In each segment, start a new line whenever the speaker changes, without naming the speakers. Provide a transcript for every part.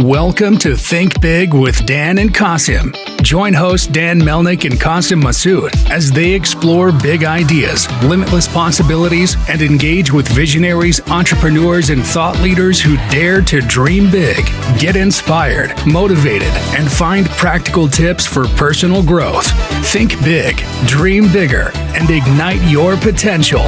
Welcome to Think Big with Dan and Qasim. Join hosts Dan Melnick and Qasim Masood as they explore big ideas, limitless possibilities, and engage with visionaries, entrepreneurs, and thought leaders who dare to dream big, get inspired, motivated, and find practical tips for personal growth. Think big, dream bigger, and ignite your potential.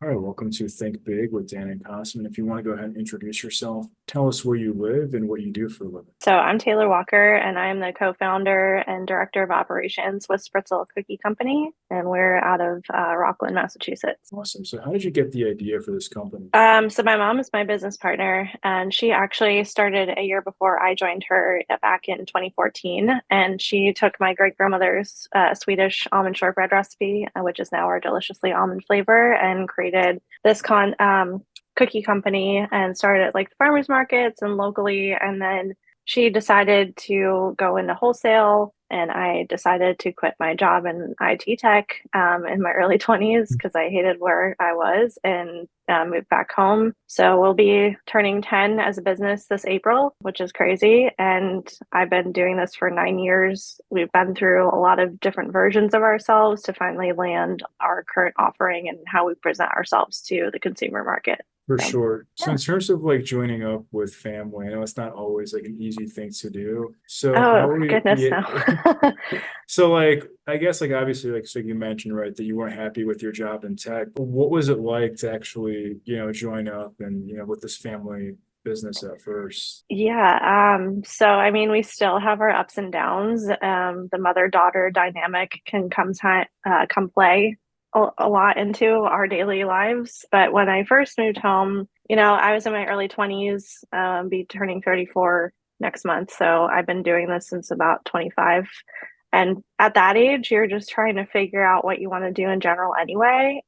All right, welcome to Think Big with Dan and Qasim. And if you want to go ahead and introduce yourself, tell us where you live and what you do for a living.
So I'm Taylor Walker, and I'm the co-founder and director of operations with Spritzal Cookie Company, and we're out of Rockland, Massachusetts.
Awesome. So how did you get the idea for this company?
So my mom is my business partner, and she actually started a year before I joined her back in 2014. And she took my great grandmother's Swedish almond shortbread recipe, which is now our deliciously almond flavor, and created this cookie company and started at like the farmers markets and locally. And then she decided to go into wholesale, and I decided to quit my job in IT tech in my early 20s because I hated where I was, and moved back home. So we'll be turning 10 as a business this April, which is crazy. And I've been doing this for 9 years. We've been through a lot of different versions of ourselves to finally land our current offering and how we present ourselves to the consumer market.
For sure. So in terms of like joining up with family, I know it's not always like an easy thing to do. So
No.
So like, I guess like obviously like, so you mentioned, right, that you weren't happy with your job in tech. What was it like to actually, join up and, with this family business at first?
Yeah. So I mean, we still have our ups and downs. The mother-daughter dynamic can come play a lot into our daily lives. But when I first moved home, I was in my early 20s, be turning 34 next month. So I've been doing this since about 25. And at that age, you're just trying to figure out what you want to do in general anyway.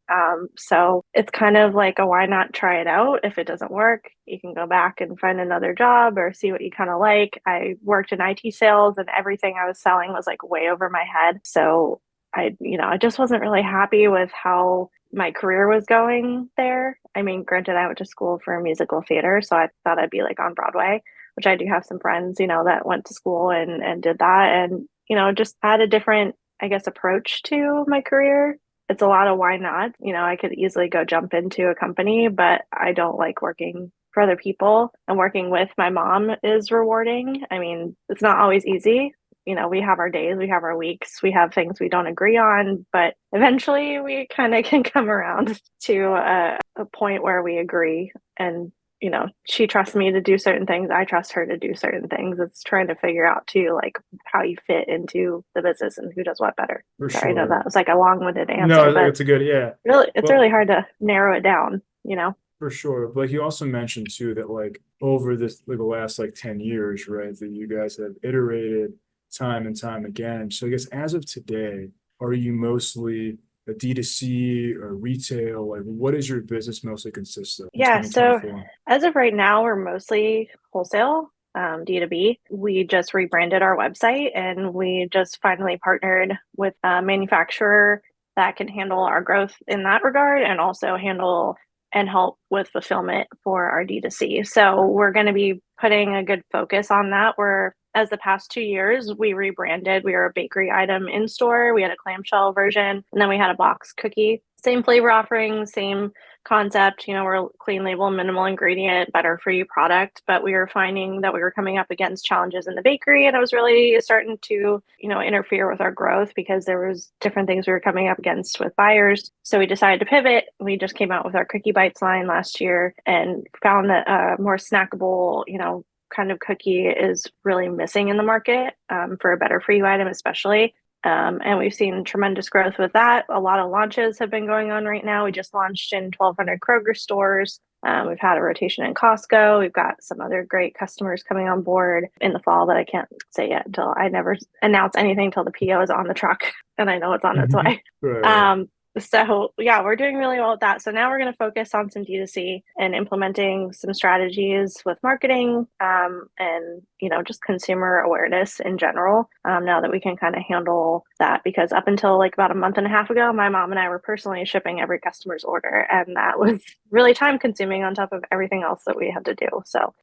So it's kind of like why not try it out? If it doesn't work, you can go back and find another job or see what you kind of like. I worked in IT sales, and everything I was selling was like way over my head. So I just wasn't really happy with how my career was going there. I mean, granted, I went to school for musical theater, so I thought I'd be like on Broadway, which I do have some friends, that went to school and did that. And, just had a different, I guess, approach to my career. It's a lot of why not? I could easily go jump into a company, but I don't like working for other people, and working with my mom is rewarding. I mean, it's not always easy. We have our days, we have our weeks, we have things we don't agree on, but eventually we kind of can come around to a point where we agree. And, she trusts me to do certain things. I trust her to do certain things. It's trying to figure out too, like how you fit into the business and who does what better.
Sure.
I know that was like a long-winded answer.
No,
but
it's a good, yeah.
It's really hard to narrow it down,
For sure. But you also mentioned too that like over the last like 10 years, right, that you guys have iterated time and time again. So I guess as of today, are you mostly a D2C or retail? Like what does your business mostly consist of?
Yeah, so as of right now, we're mostly wholesale, D2B. We just rebranded our website, and we just finally partnered with a manufacturer that can handle our growth in that regard, and also handle and help with fulfillment for our D2C. So we're going to be putting a good focus on that. As the past 2 years, we rebranded. We were a bakery item in store. We had a clamshell version, and then we had a box cookie. Same flavor offering, same concept. We're clean label, minimal ingredient, better for you product. But we were finding that we were coming up against challenges in the bakery, and it was really starting to, interfere with our growth because there was different things we were coming up against with buyers. So we decided to pivot. We just came out with our Cookie Bites line last year and found that a more snackable, kind of cookie is really missing in the market for a better for you item, especially. And we've seen tremendous growth with that. A lot of launches have been going on right now. We just launched in 1,200 Kroger stores. We've had a rotation in Costco. We've got some other great customers coming on board in the fall that I can't say yet until I never announce anything until the PO is on the truck and I know it's on its way.
Right.
So yeah, we're doing really well with that. So now we're going to focus on some D2C and implementing some strategies with marketing, and just consumer awareness in general. Now that we can kind of handle that, because up until like about a month and a half ago, my mom and I were personally shipping every customer's order, and that was really time consuming on top of everything else that we had to do. So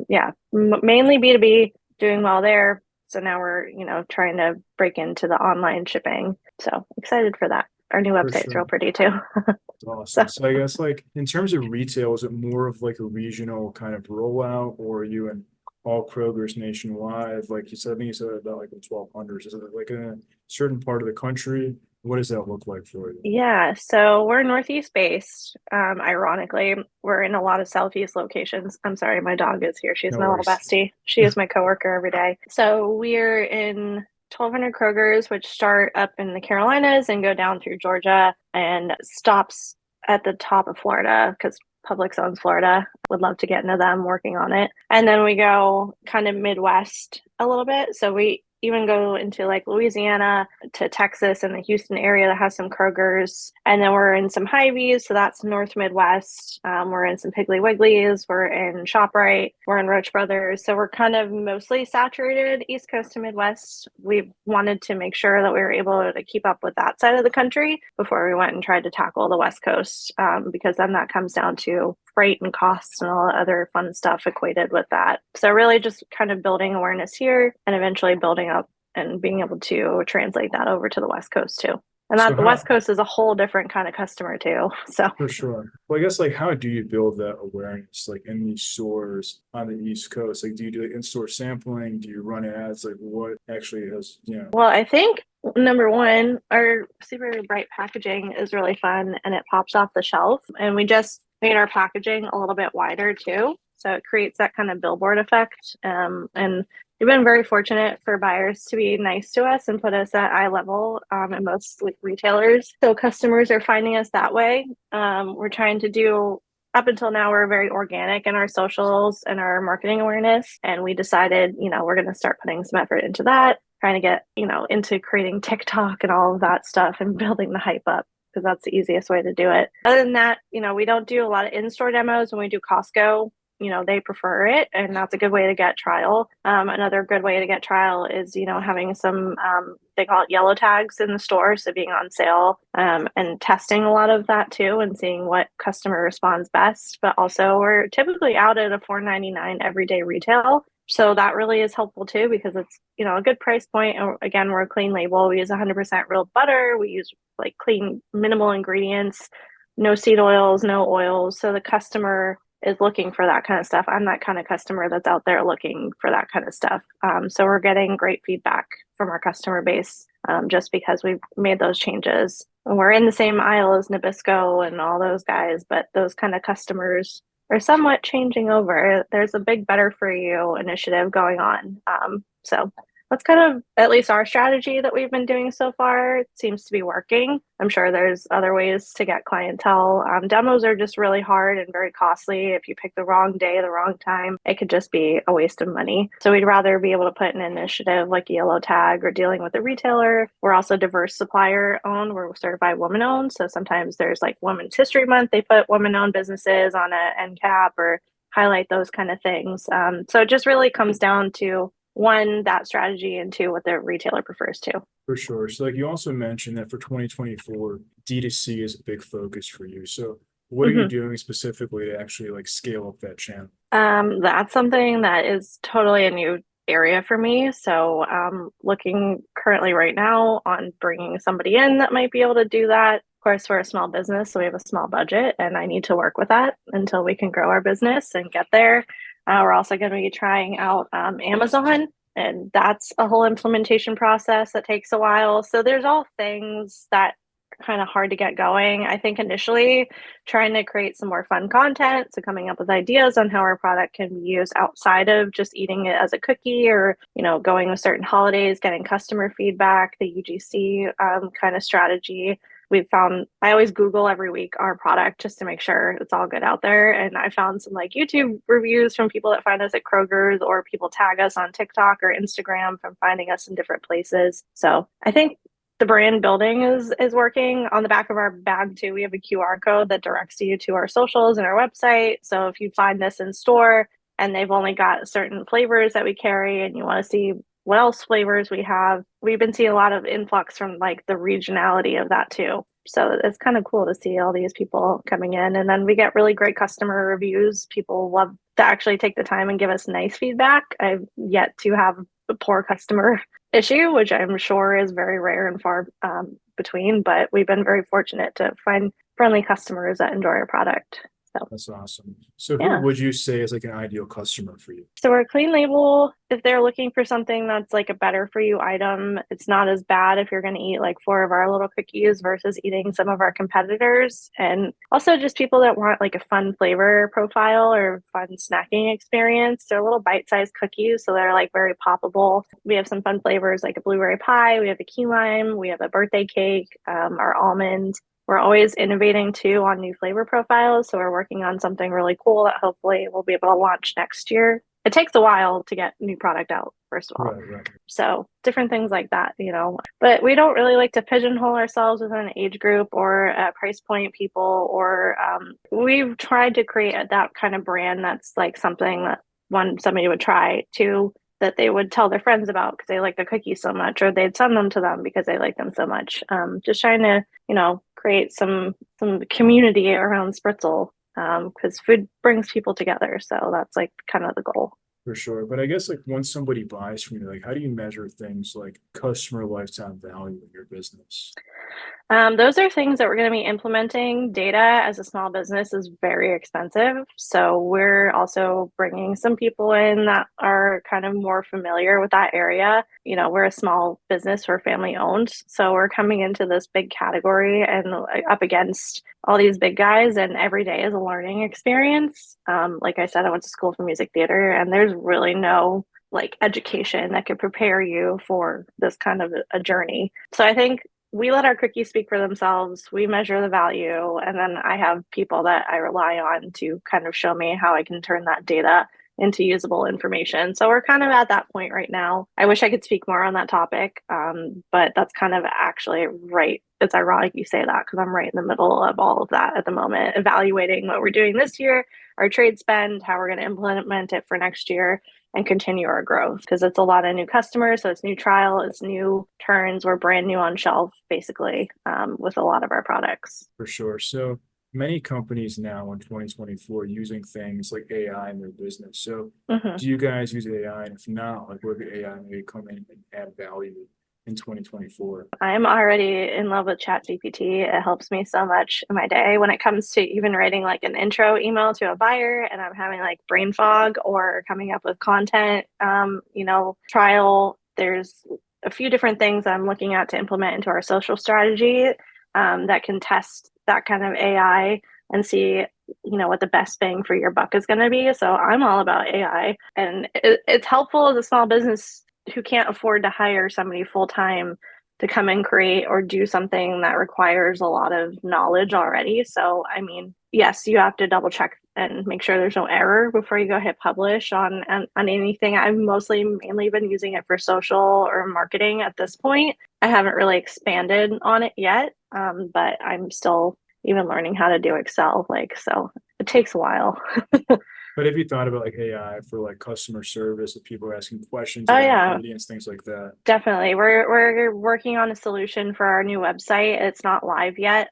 yeah, mainly B2B, doing well there. So now we're trying to break into the online shipping. So excited for that. Our new
For
website's real
sure.
pretty too.
That's
So
awesome. So I guess like in terms of retail, is it more of like a regional kind of rollout, or are you in all Kroger's nationwide? Like you said, I think you said about like the 1200s. Is it like in a certain part of the country? What does that look like for you?
yeah, so we're Northeast based. Ironically, we're in a lot of Southeast locations. I'm sorry, my dog is here. She's
No
my little
worries.
bestie. She is my coworker every day. So we're in 1,200 Krogers, which start up in the Carolinas and go down through Georgia and stops at the top of Florida because Publix owns Florida. Would love to get into them working on it. And then we go kind of Midwest a little bit. So we even go into like Louisiana to Texas and the Houston area that has some Kroger's. And then we're in some Hy-Vees, so that's North Midwest. We're in some Piggly Wigglies. We're in ShopRite. We're in Roach Brothers. So we're kind of mostly saturated East Coast to Midwest. We wanted to make sure that we were able to keep up with that side of the country before we went and tried to tackle the West Coast, because then that comes down to freight and costs and all the other fun stuff equated with that. So really just kind of building awareness here and eventually building up and being able to translate that over to the West Coast too. And
So
that the West
how,
Coast is a whole different kind of customer too. So
for sure. Well, I guess like how do you build that awareness like in these stores on the East Coast? Like do you do like in-store sampling? Do you run ads? Like what actually has,
well, I think number one, our super bright packaging is really fun and it pops off the shelf. And we just made our packaging a little bit wider too. So it creates that kind of billboard effect. And we've been very fortunate for buyers to be nice to us and put us at eye level in most like, retailers. So customers are finding us that way. We're trying to do up until now, we're very organic in our socials and our marketing awareness. And we decided, we're going to start putting some effort into that, trying to get, into creating TikTok and all of that stuff and building the hype up because that's the easiest way to do it. Other than that, we don't do a lot of in-store demos when we do Costco. They prefer it, and that's a good way to get trial. Another good way to get trial is, having some, they call it yellow tags in the store. So being on sale, and testing a lot of that too and seeing what customer responds best. But also we're typically out at a $4.99 everyday retail. So that really is helpful too, because it's, a good price point. And again, we're a clean label. We use 100% real butter. We use like clean, minimal ingredients, no seed oils, no oils. So the customer is looking for that kind of stuff. I'm that kind of customer that's out there looking for that kind of stuff. So we're getting great feedback from our customer base, just because we've made those changes. And we're in the same aisle as Nabisco and all those guys, but those kind of customers are somewhat changing over. There's a big better for you initiative going on. So that's kind of at least our strategy that we've been doing so far. It seems to be working. I'm sure there's other ways to get clientele. Demos are just really hard and very costly. If you pick the wrong day, the wrong time, it could just be a waste of money. So we'd rather be able to put an initiative like a yellow tag or dealing with a retailer. We're also diverse supplier owned. We're certified woman owned. So sometimes there's like Women's History Month. They put women owned businesses on an end cap or highlight those kind of things. So it just really comes down to one, that strategy, and two, what the retailer prefers to.
For sure. So like you also mentioned that for 2024, D2C is a big focus for you. So what are you doing specifically to actually like scale up that channel?
That's something that is totally a new area for me. So looking currently right now on bringing somebody in that might be able to do that. Of course, we're a small business, so we have a small budget, and I need to work with that until we can grow our business and get there. We're also going to be trying out Amazon, and that's a whole implementation process that takes a while. So there's all things that are kind of hard to get going. I think initially trying to create some more fun content, so coming up with ideas on how our product can be used outside of just eating it as a cookie or, going with certain holidays, getting customer feedback, the UGC kind of strategy. We've found, I always Google every week our product just to make sure it's all good out there. And I found some like YouTube reviews from people that find us at Kroger's, or people tag us on TikTok or Instagram from finding us in different places. So I think the brand building is working. On the back of our bag too, we have a QR code that directs you to our socials and our website. So if you find this in store and they've only got certain flavors that we carry and you want to see what else flavors we have, we've been seeing a lot of influx from like the regionality of that too. So it's kind of cool to see all these people coming in. And then we get really great customer reviews. People love to actually take the time and give us nice feedback. I've yet to have a poor customer issue, which I'm sure is very rare and far between, but we've been very fortunate to find friendly customers that enjoy our product. So
That's awesome. So who
yeah.
would you say is like an ideal customer for you?
So we're clean label. If they're looking for something that's like a better for you item, it's not as bad if you're going to eat like 4 of our little cookies versus eating some of our competitors. And also just people that want like a fun flavor profile or fun snacking experience. They're little bite-sized cookies, so they're like very poppable. We have some fun flavors like a blueberry pie. We have a key lime. We have a birthday cake, our almond. We're always innovating too on new flavor profiles. So we're working on something really cool that hopefully we'll be able to launch next year. It takes a while to get new product out, first of all.
Right.
So different things like that, but we don't really like to pigeonhole ourselves within an age group or a price point people, or we've tried to create that kind of brand that's like something that one somebody would try to, that they would tell their friends about because they like the cookies so much, or they'd send them to them because they like them so much. Just trying to, create some community around Spritzal because food brings people together. So that's like kind of the goal.
For sure. But I guess like once somebody buys from you, like how do you measure things like customer lifetime value in your business?
Those are things that we're going to be implementing. Data as a small business is very expensive. So we're also bringing some people in that are kind of more familiar with that area. We're a small business, we're family owned. So we're coming into this big category and up against all these big guys, and every day is a learning experience. Like I said, I went to school for music theater, and there's really no like education that could prepare you for this kind of a journey. So I think we let our cookies speak for themselves. We measure the value, and then I have people that I rely on to kind of show me how I can turn that data into usable information. So we're kind of at that point right now. I wish I could speak more on that topic, but that's kind of actually right. It's ironic you say that because I'm right in the middle of all of that at the moment, evaluating what we're doing this year, our trade spend, how we're going to implement it for next year, and continue our growth because it's a lot of new customers. So it's new trial, it's new turns. We're brand new on shelf, basically, with a lot of our products.
For sure. So many companies now in 2024 using things like AI in their business. So do you guys use AI? And if not, like where could AI maybe come in and add value in 2024?
I'm already in love with ChatGPT. It helps me so much in my day when it comes to even writing like an intro email to a buyer and I'm having like brain fog or coming up with content, trial. There's a few different things I'm looking at to implement into our social strategy that can test that kind of AI and see, what the best bang for your buck is going to be. So I'm all about AI, and it's helpful as a small business who can't afford to hire somebody full time to come and create or do something that requires a lot of knowledge already. So, I mean, yes, you have to double check and make sure there's no error before you go hit publish on anything. I've mainly been using it for social or marketing at this point. I haven't really expanded on it yet, but I'm still even learning how to do Excel. So it takes a while.
But have you thought about like AI for like customer service, if people are asking questions
Oh
about
yeah,
ingredients, things like that?
definitely. We're working on a solution for our new website. It's not live yet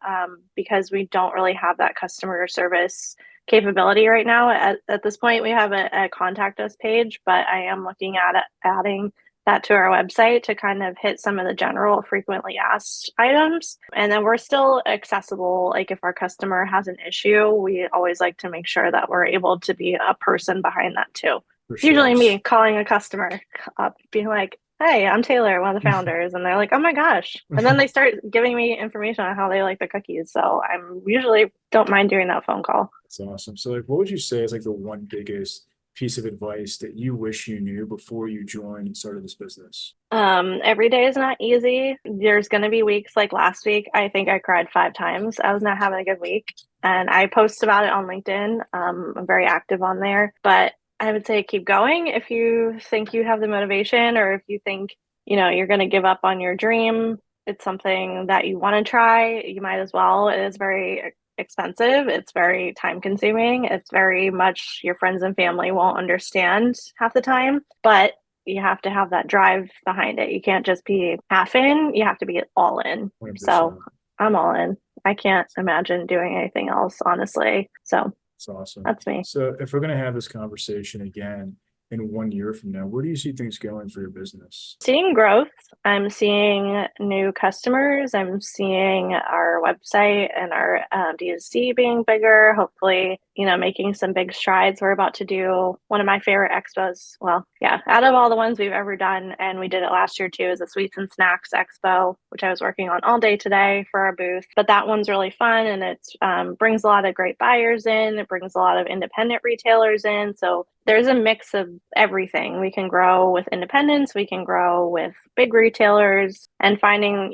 because we don't really have that customer service capability right now. At this point, we have a contact us page, but I am looking at adding that to our website to kind of hit some of the general frequently asked items. And then we're still accessible. Like if our customer has an issue, we always like to make sure that we're able to be a person behind that too.
For
It's usually
sure.
me calling a customer up, being like, "Hey, I'm Taylor, one of the founders," and they're like, "Oh my gosh!" And then they start giving me information on how they like the cookies. So I'm usually don't mind doing that phone call.
That's awesome. So like, what would you say is like the one biggest piece of advice that you wish you knew before you joined and started this business?
Every day is not easy. There's going to be weeks like last week. I think I cried 5 times. I was not having a good week, and I post about it on LinkedIn. I'm very active on there, but I would say keep going if you think you have the motivation, or if you think you're going to give up on your dream. it's something that you want to try, you might as well. It is very expensive. It's very time consuming. It's very much your friends and family won't understand half the time, but you have to have that drive behind it. You can't just be half in, you have to be all in.
100%.
So I'm all in. I can't imagine doing anything else, honestly. So
That's awesome.
that's me.
So if we're going to have this conversation again in 1 year from now, where do you see things going for your business?
Seeing growth. I'm seeing new customers. I'm seeing our website and our D2C being bigger. Hopefully, making some big strides. We're about to do one of my favorite expos. Well, yeah, out of all the ones we've ever done, and we did it last year too, is a Sweets and Snacks Expo, which I was working on all day today for our booth. But that one's really fun, and it brings a lot of great buyers in. It brings a lot of independent retailers in. So there's a mix of everything. We can grow with independents, we can grow with big retailers, and finding,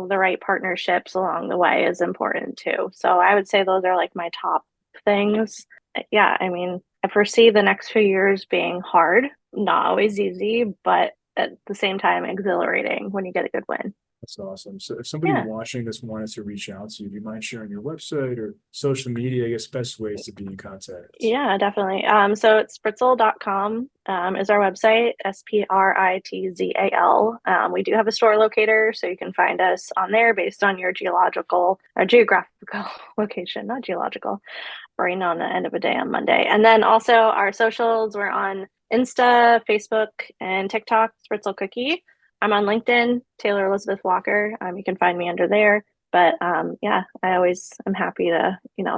the right partnerships along the way is important too. So I would say those are like my top things. Yeah, I mean, I foresee the next few years being hard, not always easy, but at the same time exhilarating when you get a good win.
That's awesome. So if somebody watching this wanted to reach out to you, do you mind sharing your website or social media, I guess, best ways to be in contact?
Yeah, definitely. So it's spritzal.com is our website, Spritzal. We do have a store locator, so you can find us on there based on your geographical location, not geological, brain on the end of a day on Monday. And then also our socials, we're on Insta, Facebook, and TikTok, Spritzal Cookie. I'm on LinkedIn, Taylor Elizabeth Walker. You can find me under there. But yeah, I always am happy to,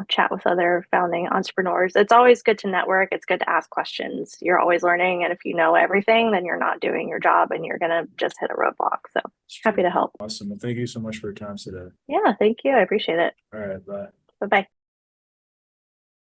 chat with other founding entrepreneurs. It's always good to network. It's good to ask questions. You're always learning. And if you know everything, then you're not doing your job and you're going to just hit a roadblock. So happy to help.
Awesome. Well, thank you so much for your time today.
Yeah, thank you. I appreciate it.
All right. Bye.
Bye-bye.